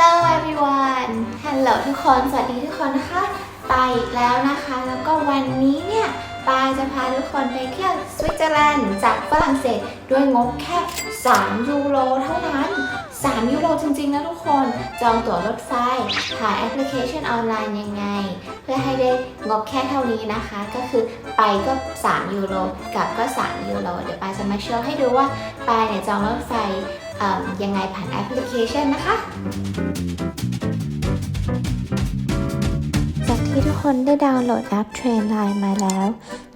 Hello everyone Hello ทุกคนสวัสดีทุกคนนะคะปายอีกแล้วนะคะแล้วก็วันนี้เนี่ยปายจะพาทุกคนไปเที่ยวสวิตเซอร์แลนด์จากฝรั่งเศสด้วยงบแค่3 ยูโรเท่านั้น3 ยูโรจริงๆนะทุกคนจองตั๋วรถไฟถ่ายแอปพลิเคชันออนไลน์ยังไงเพื่อให้ได้งบแค่เท่านี้นะคะก็คือไปก็3 ยูโรกลับก็3 ยูโรเดี๋ยวปายจะมาโชว์ให้ดูว่าปายเนี่ยจองรถไฟยังไงผ่านแอปพลิเคชันนะคะจากที่ทุกคนได้ดาวน์โหลดแอป Trainline มาแล้ว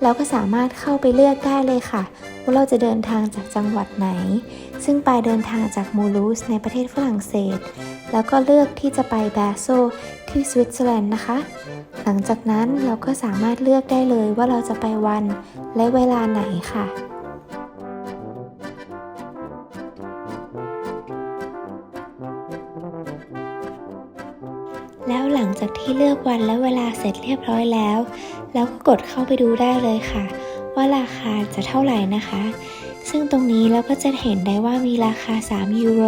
เราก็สามารถเข้าไปเลือกได้เลยค่ะว่าเราจะเดินทางจากจังหวัดไหนซึ่งปายเดินทางจากมูลูสในประเทศฝรั่งเศสแล้วก็เลือกที่จะไปแบโซที่สวิตเซอร์แลนด์นะคะหลังจากนั้นเราก็สามารถเลือกได้เลยว่าเราจะไปวันและเวลาไหนค่ะแล้วหลังจากที่เลือกวันและเวลาเสร็จเรียบร้อยแล้วเราก็กดเข้าไปดูได้เลยค่ะว่าราคาจะเท่าไหร่นะคะซึ่งตรงนี้เราก็จะเห็นได้ว่ามีราคา3 ยูโร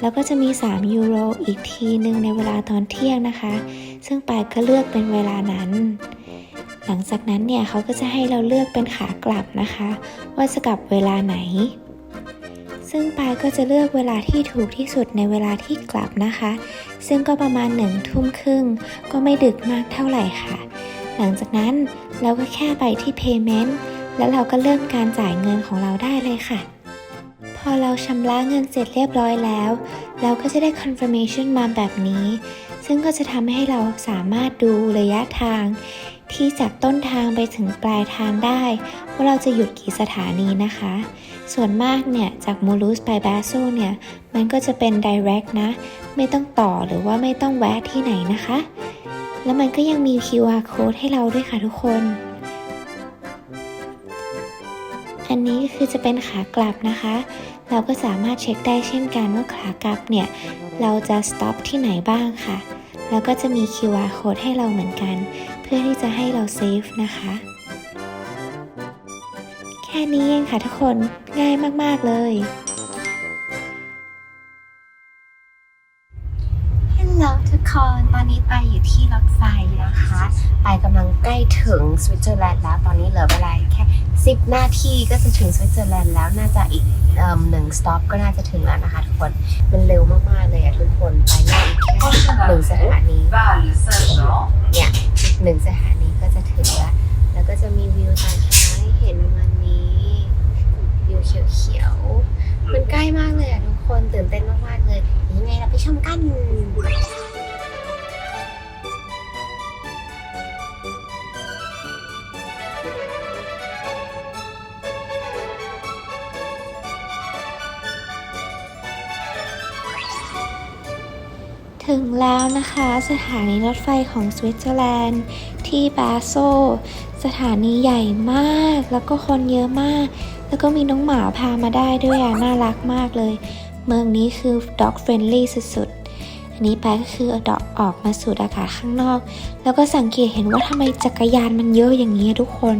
แล้วก็จะมี3 ยูโรอีกทีนึงในเวลาตอนเที่ยงนะคะซึ่งปายก็เลือกเป็นเวลานั้นหลังจากนั้นเนี่ยเขาก็จะให้เราเลือกเป็นขากลับนะคะว่าจะกลับเวลาไหนซึ่งปายก็จะเลือกเวลาที่ถูกที่สุดในเวลาที่กลับนะคะซึ่งก็ประมาณ19:30ก็ไม่ดึกมากเท่าไหร่ค่ะหลังจากนั้นเราก็แค่ไปที่ Payment แล้วเราก็เริ่มการจ่ายเงินของเราได้เลยค่ะพอเราชำระเงินเสร็จเรียบร้อยแล้วเราก็จะได้ Confirmation มาแบบนี้ซึ่งก็จะทำให้เราสามารถดูระยะทางที่จากต้นทางไปถึงปลายทางได้ว่าเราจะหยุดกี่สถานีนะคะส่วนมากเนี่ยจากมูลูสไปแบโซเนี่ยมันก็จะเป็น direct นะไม่ต้องต่อหรือว่าไม่ต้องแวะที่ไหนนะคะแล้วมันก็ยังมี QR code ให้เราด้วยค่ะทุกคนอันนี้คือจะเป็นขากลับนะคะเราก็สามารถเช็คได้เช่นกันว่าขากลับเนี่ยเราจะ stop ที่ไหนบ้างค่ะแล้วก็จะมี QR code ให้เราเหมือนกันเพื่อที่จะให้เรา save นะคะแค่นี้เองค่ะทุกคนง่ายมากๆเลยแล้วทุกคนตอนนี้ไปอยู่ที่รถไฟนะคะไปกำลังใกล้ถึงสวิตเซอร์แลนด์แล้วตอนนี้เหลือเวลาแค่10 นาทีก็จะถึงสวิตเซอร์แลนด์แล้วน่าจะอีก1 สต็อปก็น่าจะถึงแล้วนะคะทุกคนมันเร็วมากๆเลยอะทุกคนไปได้อีกแค่1 สถานีเนี่ย1 สถานีก็จะถึงแล้วก็จะมีวิวตอนเช้าให้เห็นวันนี้วิวเขียวๆมันใกล้มากเลยอะทุกคนตื่นเต้นมากๆเลยยังไงเราไปชมกันถึงแล้วนะคะสถานีรถไฟของสวิตเซอร์แลนด์ที่บาโซสถานีใหญ่มากแล้วก็คนเยอะมากแล้วก็มีน้องหมาพามาได้ด้วยน่ารักมากเลยเมืองนี้คือ dog friendly สุดๆอันนี้ไปก็คือออกมาสูดอากาศข้างนอกแล้วก็สังเกตเห็นว่าทำไมจักรยานมันเยอะอย่างนี้ทุกคน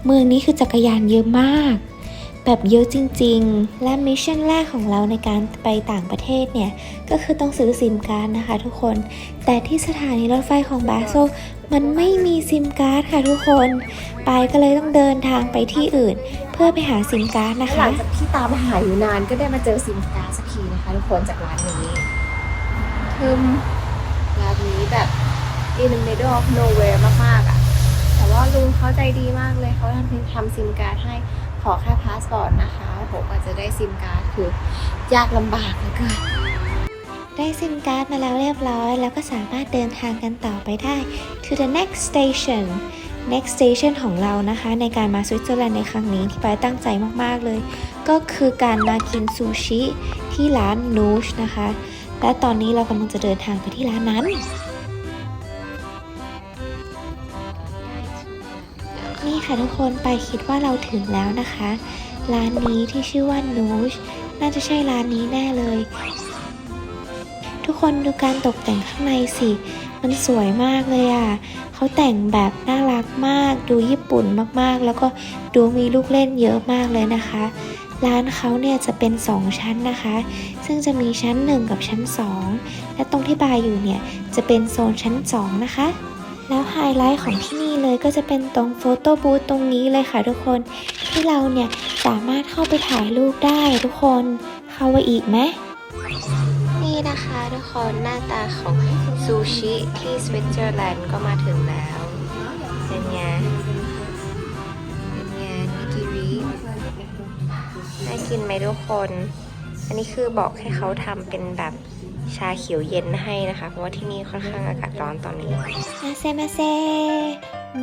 เมืองนี้คือจักรยานเยอะมากแบบเยอะจริงๆและมิชชั่นแรกของเราในการไปต่างประเทศเนี่ยก็คือต้องซื้อซิมการ์ดนะคะทุกคนแต่ที่สถานีรถไฟของบาโซมันไม่มีซิมการ์ดค่ะทุกคนปายก็เลยต้องเดินทางไปที่อื่นเพื่อไปหาซิมการ์ดนะคะหลังจากที่ตามหาอยู่นานก็ได้มาเจอซิมการ์ดสักทีนะคะทุกคนจากร้านนี้ร้านนี้แบบ in the middle of nowhere มากๆอ่ะแต่ว่าลุงเขาใจดีมากเลยเขาทำซิมการ์ดให้ขอแค่พาสปอร์ตนะคะผมอาจจะได้ซิมการ์ดคือยากลำบากเหลือเกินได้ซิมการ์ดมาแล้วเรียบร้อยแล้วก็สามารถเดินทางกันต่อไปได้ to the next station ของเรานะคะในการมาสวิตเซอร์แลนด์ในครั้งนี้ที่ปายตั้งใจมากๆเลยก็คือการมากินซูชิที่ร้านนูชนะคะและตอนนี้เรากำลังจะเดินทางไปที่ร้านนั้นนี่ค่ะทุกคนไปคิดว่าเราถึงแล้วนะคะร้านนี้ที่ชื่อว่านูชน่าจะใช่ร้านนี้แน่เลยทุกคนดูการตกแต่งข้างในสิมันสวยมากเลยอ่ะเขาแต่งแบบน่ารักมากดูญี่ปุ่นมากๆแล้วก็ดูมีลูกเล่นเยอะมากเลยนะคะ ร้านเขาเนี่ยจะเป็น2ชั้นนะคะซึ่งจะมีชั้น1กับชั้น2และตรงที่บาร์อยู่เนี่ยจะเป็นโซนชั้น2นะคะแล้วไฮไลท์ของที่นี่เลยก็จะเป็นตรงโฟโต้บูธตรงนี้เลยค่ะทุกคนที่เราเนี่ยสามารถเข้าไปถ่ายรูปได้ทุกคนเข้าไปอีกไหมนี่นะคะทุกคนหน้าตาของซูชิที่สวิตเซอร์แลนด์ก็มาถึงแล้วเป็นไงนิกิริน่ากินไหมทุกคนอันนี้คือบอกให้เขาทำเป็นแบบชาเขียวเย็นให้นะคะเพราะว่าที่นี่ค่อนข้างอากาศร้อนตอนนี้มาเซ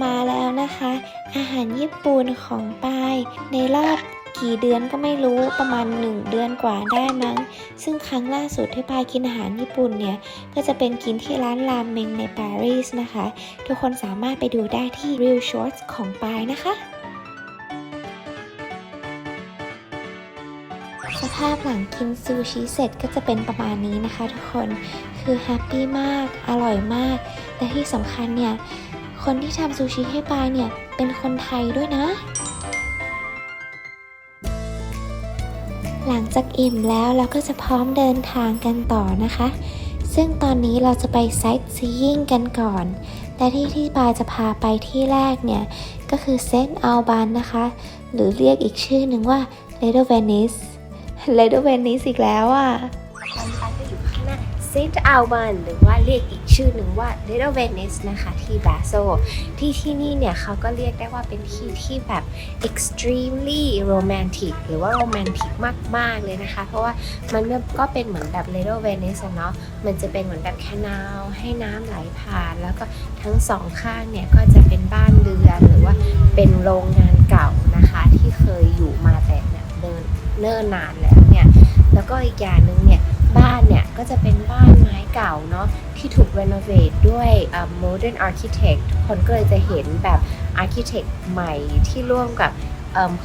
มาแล้วนะคะอาหารญี่ปุ่นของปายในรอบกี่เดือนก็ไม่รู้ประมาณ1 เดือนกว่าได้มั้งซึ่งครั้งล่าสุดที่ปายกินอาหารญี่ปุ่นเนี่ยก็จะเป็นกินที่ร้านรามเมงในปารีสนะคะทุกคนสามารถไปดูได้ที่ Real Shorts ของปายนะคะสภาพหลังกินซูชิเสร็จก็จะเป็นประมาณนี้นะคะทุกคนคือแฮปปี้มากอร่อยมากและที่สำคัญเนี่ยคนที่ทำซูชิให้ปายเนี่ยเป็นคนไทยด้วยนะหลังจากอิ่มแล้วเราก็จะพร้อมเดินทางกันต่อนะคะซึ่งตอนนี้เราจะไปไซต์ซียิ่งกันก่อนและที่ปายจะพาไปที่แรกเนี่ยก็คือเซนต์อัลบันนะคะหรือเรียกอีกชื่อหนึ่งว่า Little Venice อีกแล้วอ่ะปันก็อยู่ข้างหน้าเซนต์อัลบันหรือว่าเรียกอีกชื่อหนึ่งว่า Little Venice นะคะที่บราโซที่นี่เนี่ยเขาก็เรียกได้ว่าเป็นที่แบบ extremely romantic หรือว่า romantic มากๆเลยนะคะเพราะว่ามันก็เป็นเหมือนแบบ Little Venice เนาะมันจะเป็นเหมือนแบบแคนาลให้น้ำไหลผ่านแล้วก็ทั้งสองข้างเนี่ยก็จะเป็นบ้านเรือนหรือว่าเป็นโรงงานเก่านะคะที่เคยอยู่มาแต่เนี่ยเนิ่นนานแล้วเนี่ยแล้วก็อีกอย่างหนึ่งเนี่ยบ้านเนี่ยก็จะเป็นบ้านไม้เก่าเนาะที่ถูกรีโนเวทด้วยmodern architect ทุกคนก็เลยจะเห็นแบบ architect ใหม่ที่ร่วมกับ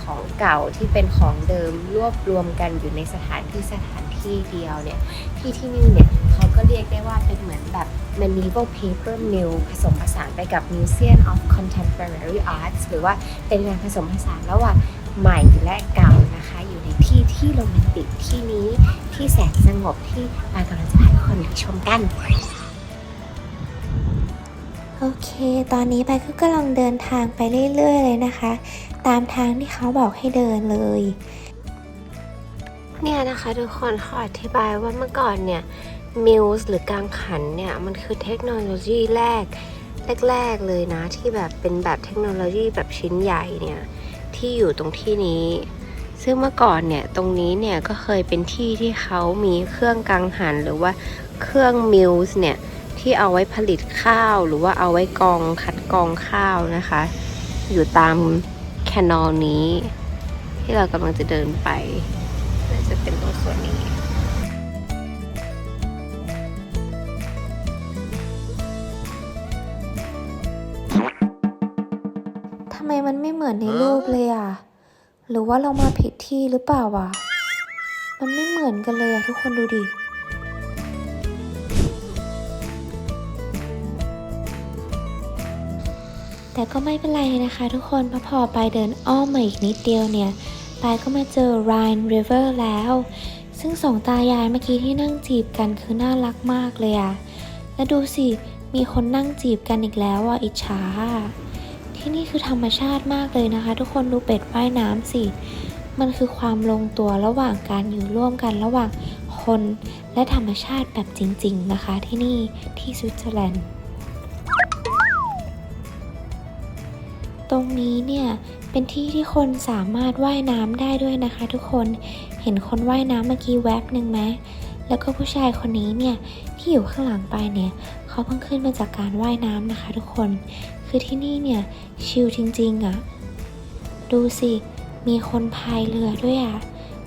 ของเก่าที่เป็นของเดิมรวบรวมกันอยู่ในสถานที่เดียวเนี่ยที่นี่เนี่ยเขาก็เรียกได้ว่าเป็นเหมือนแบบ medieval paper mill ผสมผสานไปกับ Museum of Contemporary Arts หรือว่าเป็นการผสมผสานระหว่างใหม่และเก่านะคะอยู่ในที่โรแมนติกที่นี้ที่แสนสงบที่ปายกำลังจะให้คนไปชมกันโอเคตอนนี้ปายก็กำลังเดินทางไปเรื่อยๆเลยนะคะตามทางที่เขาบอกให้เดินเลยเนี่ยนะคะทุกคนขออธิบายว่าเมื่อก่อนเนี่ยมิลส์หรือกังขันเนี่ยมันคือเทคโนโลยีแรกเลยนะที่แบบเป็นแบบเทคโนโลยีแบบชิ้นใหญ่เนี่ยที่อยู่ตรงที่นี้ซึ่งเมื่อก่อนเนี่ยตรงนี้เนี่ยก็เคยเป็นที่ที่เขามีเครื่องกังหันหรือว่าเครื่องมิลส์เนี่ยที่เอาไว้ผลิตข้าวหรือว่าเอาไว้คัดกรองข้าวนะคะอยู่ตามแคนอลนี้ที่เรากำลังจะเดินไปจะเป็นตรงส่วนนี้ทำไมมันไม่เหมือนในรูปเลยอ่ะหรือว่าเรามาผิดที่หรือเปล่าวะมันไม่เหมือนกันเลยอ่ะทุกคนดูดิแต่ก็ไม่เป็นไรนะคะทุกคนพอไปเดินอ้อมมาอีกนิดเดียวเนี่ยปายก็มาเจอ Rhine River แล้วซึ่งสองตายายเมื่อกี้ที่นั่งจีบกันคือน่ารักมากเลยอ่ะและดูสิมีคนนั่งจีบกันอีกแล้วอ่ะอิจฉาที่นี่คือธรรมชาติมากเลยนะคะทุกคนดูเป็ดว่ายน้ำสิมันคือความลงตัวระหว่างการอยู่ร่วมกันระหว่างคนและธรรมชาติแบบจริงๆนะคะที่นี่ที่สวิตเซอร์แลนด์ตรงนี้เนี่ยเป็นที่ที่คนสามารถว่ายน้ำได้ด้วยนะคะทุกคนเห็นคนว่ายน้ำเมื่อกี้แวบหนึ่งไหมแล้วก็ผู้ชายคนนี้เนี่ยที่อยู่ข้างหลังไปเนี่ยเขาเพิ่งขึ้นมาจากการว่ายน้ำนะคะทุกคนคือที่นี่เนี่ยชิลจริงๆอ่ะดูสิมีคนพายเรือด้วยอ่ะ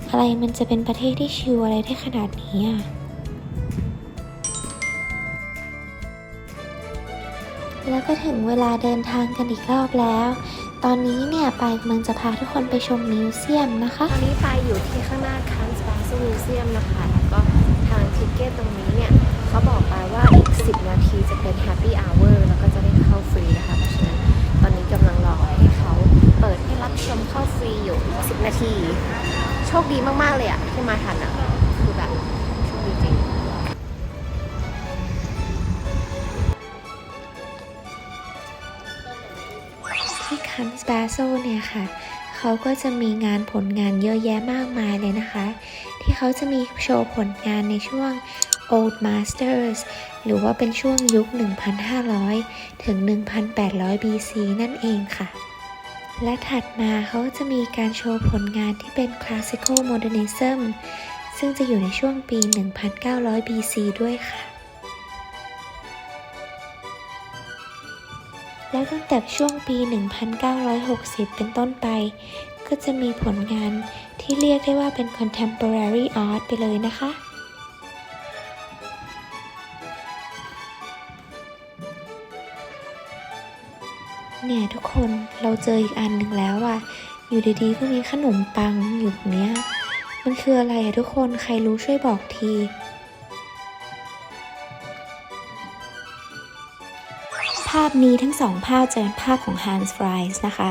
อะไรมันจะเป็นประเทศที่ชิลอะไรได้ขนาดนี้อ่ะแล้วก็ถึงเวลาเดินทางกันอีกรอบแล้วตอนนี้เนี่ยปายกำลังจะพาทุกคนไปชมมิวเซียมนะคะตอนนี้ปายอยู่ที่ข้างหน้าคันส์บาซูมิวเซียมนะคะแล้วก็ทางทิเก็ตตรงนี้เนี่ยเขาบอกไปว่าอีก10 นาทีจะเป็นแฮปปี้อเวอร์แล้วก็จะได้เข้าฟรีนะคะเพราะฉะนั้นตอนนี้กำลังรอให้เขาเปิดให้รับชมเข้าฟรีอยู่10 นาทีโชค ฮันส์ บาโซเนี่ยค่ะเขาก็จะมีงานผลงานเยอะแยะมากมายเลยนะคะที่เขาจะมีโชว์ผลงานในช่วง Old Masters หรือว่าเป็นช่วงยุค 1,500 ถึง 1,800 BC นั่นเองค่ะและถัดมาเขาจะมีการโชว์ผลงานที่เป็น Classical Modernism ซึ่งจะอยู่ในช่วงปี 1,900 BC ด้วยค่ะแล้วตั้งแต่ช่วงปี 1960 เป็นต้นไปก็จะมีผลงานที่เรียกได้ว่าเป็น Contemporary Art ไปเลยนะคะเนี่ยทุกคนเราเจออีกอันหนึ่งแล้วอ่ะอยู่ดีๆก็มีขนมปังอยู่ตรงเนี้ยมันคืออะไรอะทุกคนใครรู้ช่วยบอกทีภาพนี้ทั้งสองภาพจะเป็นภาพของ Hans Fries นะคะ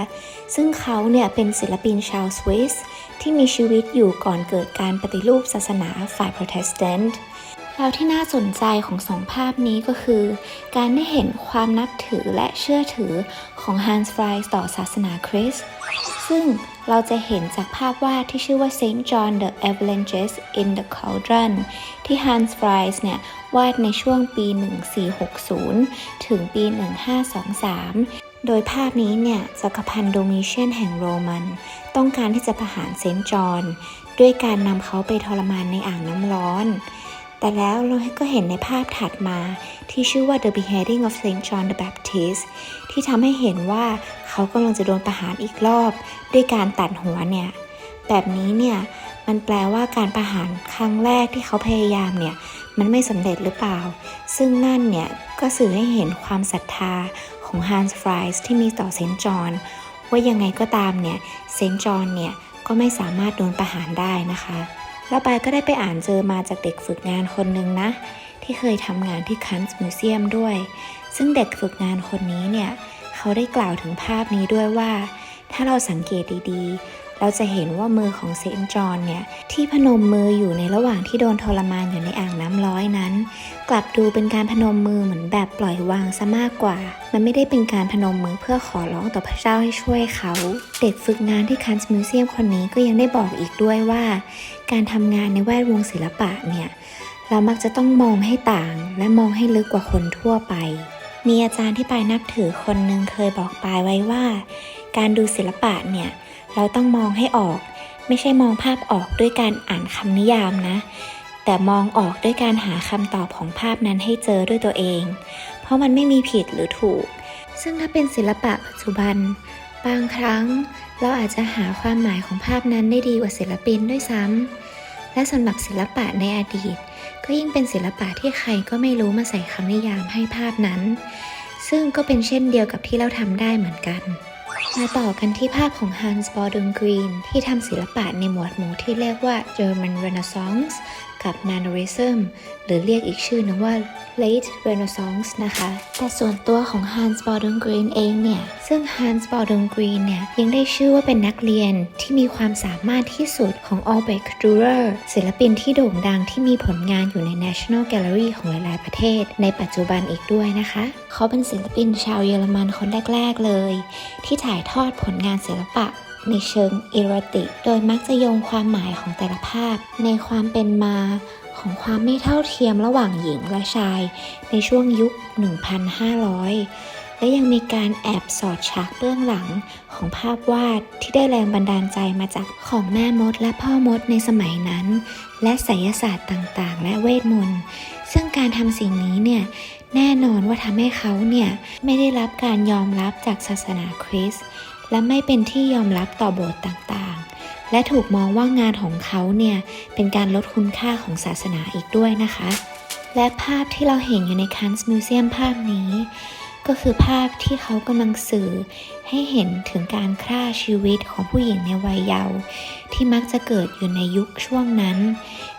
ซึ่งเขาเนี่ยเป็นศิลปินชาวสวิสที่มีชีวิตอยู่ก่อนเกิดการปฏิรูปศาสนาฝ่ายโปรเตสแตนต์แล้วที่น่าสนใจของสองภาพนี้ก็คือการได้เห็นความนับถือและเชื่อถือของ Hans Fries ต่อศาสนาคริสต์ซึ่งเราจะเห็นจากภาพวาดที่ชื่อว่า Saint John the Evangelist in the Cauldron ที่ Hans Fries เนี่ยวาดในช่วงปี 1460 ถึงปี 1523 โดยภาพนี้เนี่ยจักรพันธ์โดมิเชียนแห่งโรมันต้องการที่จะประหารเซนต์จอห์นด้วยการนำเขาไปทรมานในอ่างน้ำร้อนแต่แล้วเราก็เห็นในภาพถัดมาที่ชื่อว่า The Beheading of Saint John the Baptist ที่ทำให้เห็นว่าเขากำลังจะโดนประหารอีกรอบด้วยการตัดหัวเนี่ยแบบนี้เนี่ยมันแปลว่าการประหารครั้งแรกที่เขาพยายามเนี่ยมันไม่สำเร็จหรือเปล่าซึ่งนั่นเนี่ยก็สื่อให้เห็นความศรัทธาของ Hans Fries ที่มีต่อเซนต์จอห์นว่ายังไงก็ตามเนี่ยเซนต์จอห์นเนี่ยก็ไม่สามารถโดนประหารได้นะคะแล้วปายก็ได้ไปอ่านเจอมาจากเด็กฝึกงานคนหนึ่งนะที่เคยทำงานที่คันส์มิวเซียมด้วยซึ่งเด็กฝึกงานคนนี้เนี่ยเขาได้กล่าวถึงภาพนี้ด้วยว่าถ้าเราสังเกตดีๆเราจะเห็นว่ามือของเซนต์จอห์นเนี่ยที่พนมมืออยู่ในระหว่างที่โดนทรมานอยู่ในอ่างน้ำร้อยนั้นกลับดูเป็นการพนมมือเหมือนแบบปล่อยวางซะมากกว่ามันไม่ได้เป็นการพนมมือเพื่อขอร้องต่อพระเจ้าให้ช่วยเขาเด็กฝึกงานที่คันส์มิวเซียมคนนี้ก็ยังได้บอกอีกด้วยว่าการทำงานในแวดวงศิลปะเนี่ยเรามักจะต้องมองให้ต่างและมองให้ลึกกว่าคนทั่วไปมีอาจารย์ที่ปายนับถือคนหนึ่งเคยบอกปายไว้ว่าการดูศิลปะเนี่ยเราต้องมองให้ออกไม่ใช่มองภาพออกด้วยการอ่านคำนิยามนะแต่มองออกด้วยการหาคำตอบของภาพนั้นให้เจอด้วยตัวเองเพราะมันไม่มีผิดหรือถูกซึ่งถ้าเป็นศิลปะปัจจุบันบางครั้งเราอาจจะหาความหมายของภาพนั้นได้ดีกว่าศิลปินด้วยซ้ำและสำหรับศิลปะในอดีตก็ยิ่งเป็นศิลปะที่ใครก็ไม่รู้มาใส่คำนิยามให้ภาพนั้นซึ่งก็เป็นเช่นเดียวกับที่เราทำได้เหมือนกันมาต่อกันที่ภาพของ Hans Baldung Grien ที่ทำศิลปะในหมวดหมู่ที่เรียกว่า German Renaissance กับ Mannerism หรือเรียกอีกชื่อนึงว่า Late Renaissance นะคะแต่ส่วนตัวของ Hans Baldung Grien เองเนี่ยซึ่ง Hans Baldung Grien เนี่ยยังได้ชื่อว่าเป็นนักเรียนที่มีความสามารถที่สุดของ Albrecht Dürer ศิลปินที่โด่งดังที่มีผลงานอยู่ใน National Gallery ของหลายๆประเทศในปัจจุบันอีกด้วยนะคะเขาเป็นศิลปินชาวเยอรมันคนแรกๆเลยที่ถ่ายทอดผลงานศิลปะในเชิงอีโรติกโดยมักจะโยงความหมายของแต่ละภาพในความเป็นมาของความไม่เท่าเทียมระหว่างหญิงและชายในช่วงยุค 1,500 และยังมีการแอบสอดฉากเบื้องหลังของภาพวาดที่ได้แรงบันดาลใจมาจากของแม่มดและพ่อมดในสมัยนั้นและไสยศาสตร์ต่างๆและเวทมนต์ซึ่งการทำสิ่งนี้เนี่ยแน่นอนว่าทำให้เขาเนี่ยไม่ได้รับการยอมรับจากศาสนาคริสต์และไม่เป็นที่ยอมรับต่อโบสถ์ต่างๆและถูกมองว่างานของเขาเนี่ยเป็นการลดคุณค่าของศาสนาอีกด้วยนะคะและภาพที่เราเห็นอยู่ในคันส์มิวเซียมภาพนี้ก็คือภาพที่เขากำลังสื่อให้เห็นถึงการฆ่าชีวิตของผู้หญิงในวัยเยาว์ที่มักจะเกิดอยู่ในยุคช่วงนั้น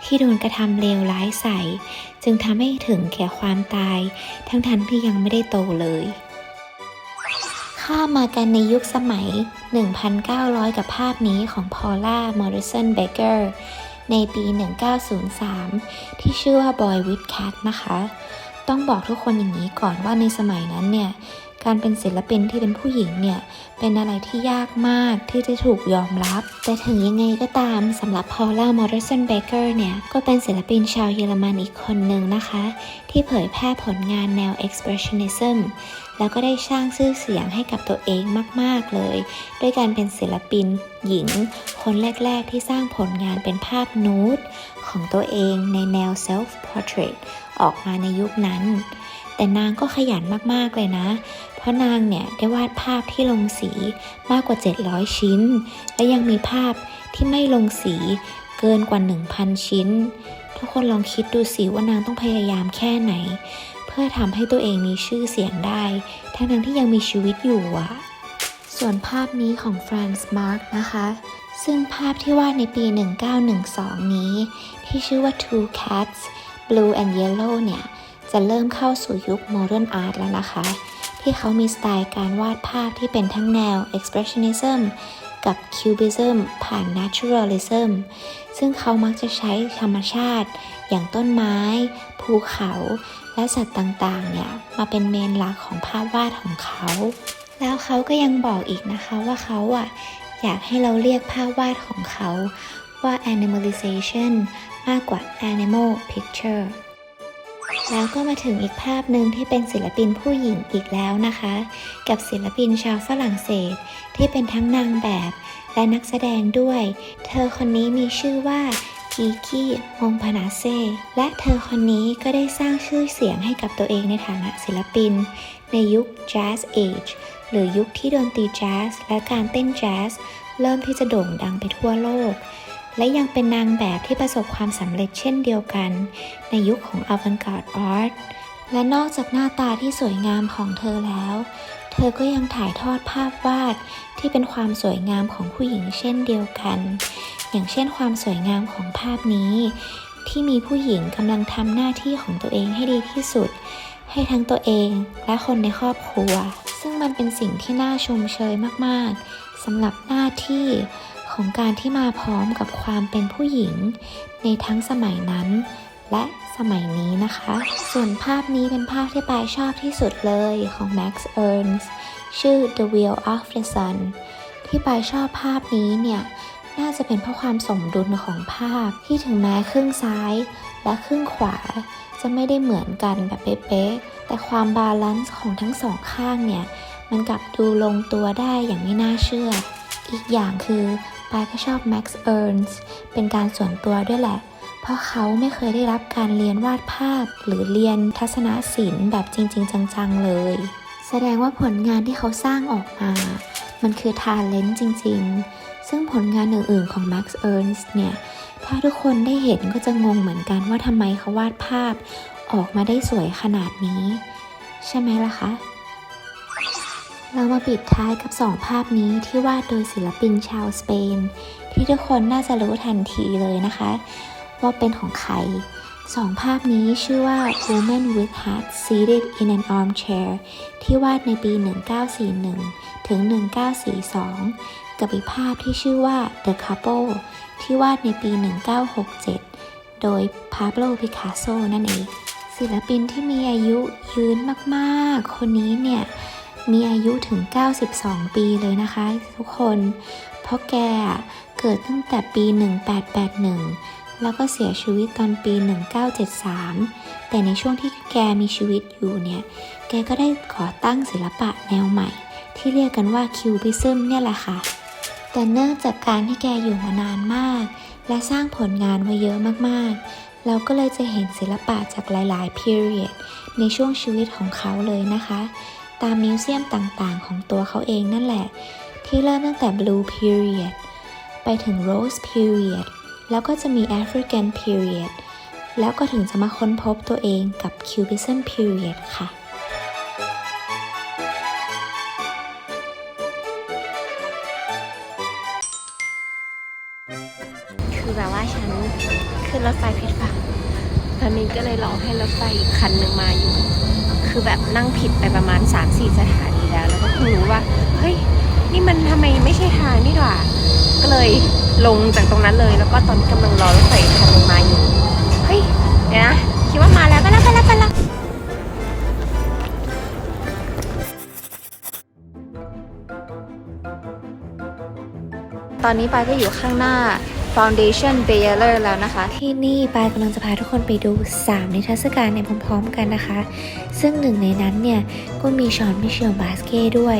ที่โดนกระทำเลวร้ายใส่จึงทำให้ถึงแก่ความตายทั้งที่ยังไม่ได้โตเลยข้ามากันในยุคสมัย 1,900 กับภาพนี้ของพอลล่ามอริสันเบเกอร์ในปี 1903 ที่ชื่อว่า Boy with Cat นะคะต้องบอกทุกคนอย่างนี้ก่อนว่าในสมัยนั้นเนี่ย การเป็นศิลปินที่เป็นผู้หญิงเนี่ยเป็นอะไรที่ยากมากที่จะถูกยอมรับแต่ถึงยังไงก็ตามสำหรับพอลล่ามอริสันเบเกอร์เนี่ยก็เป็นศิลปินชาวเยอรมันอีกคนหนึ่งนะคะที่เผยแพร่ผลงานแนว expressionism แล้วก็ได้สร้างชื่อเสียงให้กับตัวเองมากๆเลยด้วยการเป็นศิลปินหญิงคนแรกๆที่สร้างผลงานเป็นภาพนูดของตัวเองในแนว self portrait ออกมาในยุคนั้นแต่นางก็ขยันมากๆเลยนะเพราะนางเนี่ยได้วาดภาพที่ลงสีมากกว่า700ชิ้นและยังมีภาพที่ไม่ลงสีเกินกว่า 1,000 ชิ้นทุกคนลองคิดดูสิว่านางต้องพยายามแค่ไหนเพื่อทำให้ตัวเองมีชื่อเสียงได้ทั้งที่ยังมีชีวิตอยู่อ่ะส่วนภาพนี้ของฟรานซ์มาร์กนะคะซึ่งภาพที่วาดในปี 1912 นี้ที่ชื่อว่า Two Cats Blue and Yellow เนี่ยจะเริ่มเข้าสู่ยุค Modern Art แล้วนะคะที่เขามีสไตล์การวาดภาพที่เป็นทั้งแนว Expressionism กับ Cubism ผ่าน Naturalism ซึ่งเขามักจะใช้ธรรมชาติอย่างต้นไม้ภูเขาและสัตว์ต่างๆเนี่ยมาเป็นเมนหลักของภาพวาดของเขาแล้วเขาก็ยังบอกอีกนะคะว่าเขาอยากให้เราเรียกภาพวาดของเขาว่า animalization มากกว่า animal picture แล้วก็มาถึงอีกภาพหนึ่งที่เป็นศิลปินผู้หญิงอีกแล้วนะคะกับศิลปินชาวฝรั่งเศสที่เป็นทั้งนางแบบและนักแสดงด้วยเธอคนนี้มีชื่อว่ากิกี้มงพานาเซ่และเธอคนนี้ก็ได้สร้างชื่อเสียงให้กับตัวเองในฐานะศิลปินในยุค Jazz Age หรือยุคที่ดนตรีแจ๊สและการเต้นแจ๊สเริ่มที่จะโด่งดังไปทั่วโลกและยังเป็นนางแบบที่ประสบความสำเร็จเช่นเดียวกันในยุคของ Avant-Garde Art และนอกจากหน้าตาที่สวยงามของเธอแล้วเธอก็ยังถ่ายทอดภาพวาดที่เป็นความสวยงามของผู้หญิงเช่นเดียวกันอย่างเช่นความสวยงามของภาพนี้ที่มีผู้หญิงกำลังทำหน้าที่ของตัวเองให้ดีที่สุดให้ทั้งตัวเองและคนในครอบครัวซึ่งมันเป็นสิ่งที่น่าชมเชยมากๆสำหรับหน้าที่ของการที่มาพร้อมกับความเป็นผู้หญิงในทั้งสมัยนั้นและสมัยนี้นะคะส่วนภาพนี้เป็นภาพที่ปายชอบที่สุดเลยของ Max Ernst ชื่อ The Wheel of the Sun ที่ปายชอบภาพนี้เนี่ยน่าจะเป็นเพราะความสมดุลของภาพที่ถึงแม้ครึ่งซ้ายและครึ่งขวาจะไม่ได้เหมือนกันแบบเป๊ะๆแต่ความบาลานซ์ของทั้งสองข้างเนี่ยมันกลับดูลงตัวได้อย่างไม่น่าเชื่ออีกอย่างคือปายก็ชอบ Max Ernst เป็นการส่วนตัวด้วยแหละเพราะเขาไม่เคยได้รับการเรียนวาดภาพหรือเรียนทัศนศิลป์แบบจริงๆจังๆเลยแสดงว่าผลงานที่เขาสร้างออกมามันคือ talent จริงๆซึ่งผลงานอื่นๆของ Max Ernst เนี่ยถ้าทุกคนได้เห็นก็จะงงเหมือนกันว่าทำไมเขาวาดภาพออกมาได้สวยขนาดนี้ใช่ไหมล่ะคะเรามาปิดท้ายกับ2ภาพนี้ที่วาดโดยศิลปินชาวสเปนที่ทุกคนน่าจะรู้ทันทีเลยนะคะว่าเป็นของใคร2ภาพนี้ชื่อว่า Woman with Heart Seated in an Armchair ที่วาดในปี 1941 ถึง 1942 กับอีกภาพที่ชื่อว่า The Couple ที่วาดในปี 1967 โดย Pablo Picasso นั่นเองศิลปินที่มีอายุยืนมากๆคนนี้เนี่ยมีอายุถึง92ปีเลยนะคะทุกคนเพราะแกเกิดตั้งแต่ปี 1881 แล้วก็เสียชีวิตตอนปี 1973 แต่ในช่วงที่แกมีชีวิตอยู่เนี่ยแกก็ได้ก่อตั้งศิลปะแนวใหม่ที่เรียกกันว่า Cubism เนี่ยแหละค่ะแต่เนื่องจากการที่แกอยู่มานานมากและสร้างผลงานไว้เยอะมากๆเราก็เลยจะเห็นศิลปะจากหลายๆ period ในช่วงชีวิตของเขาเลยนะคะตามมิวเซียมต่างๆของตัวเขาเองนั่นแหละที่เริ่มตั้งแต่ Blue Period ไปถึง Rose Period แล้วก็จะมี African Period แล้วก็ถึงจะมาค้นพบตัวเองกับ Cubism Period ค่ะคือแบบว่าฉันขึ้นรถไฟผิดฝั่งตอนนี้ก็เลยรอให้รถไฟอีกคันหนึ่งมาอยู่คือแบบนั่งผิดไปประมาณ 3-4 สถานีแล้วก็เพิ่งรู้ว่าเฮ้ยนี่มันทำไมไม่ใช่ทางนี่หว่าก็เลยลงจากตรงนั้นเลยแล้วก็ตอนนี้กำลังรอรถไฟคันหนึ่งมาอยู่เฮ้ยเดี๋ยวนะคิดว่ามาแล้วไปแล้ว ตอนนี้ปายก็อยู่ข้างหน้า Foundation Baylor แล้วนะคะ ที่นี่ปายกำลังจะพาทุกคนไปดู 3 นิทรรศการในพร้อมๆกันนะคะ ซึ่งหนึ่งในนั้นเนี่ยก็มีชอนมิเชลบาสเก้ด้วย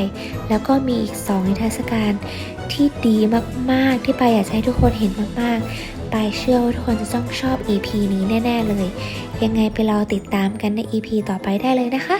แล้วก็มีอีก 2 นิทรรศการที่ดีมากๆที่ปายอยากจะให้ทุกคนเห็นมากๆปายเชื่อว่าทุกคนจะต้องชอบ EP นี้แน่ๆเลย ยังไงไปรอติดตามกันใน EP ต่อไปได้เลยนะคะ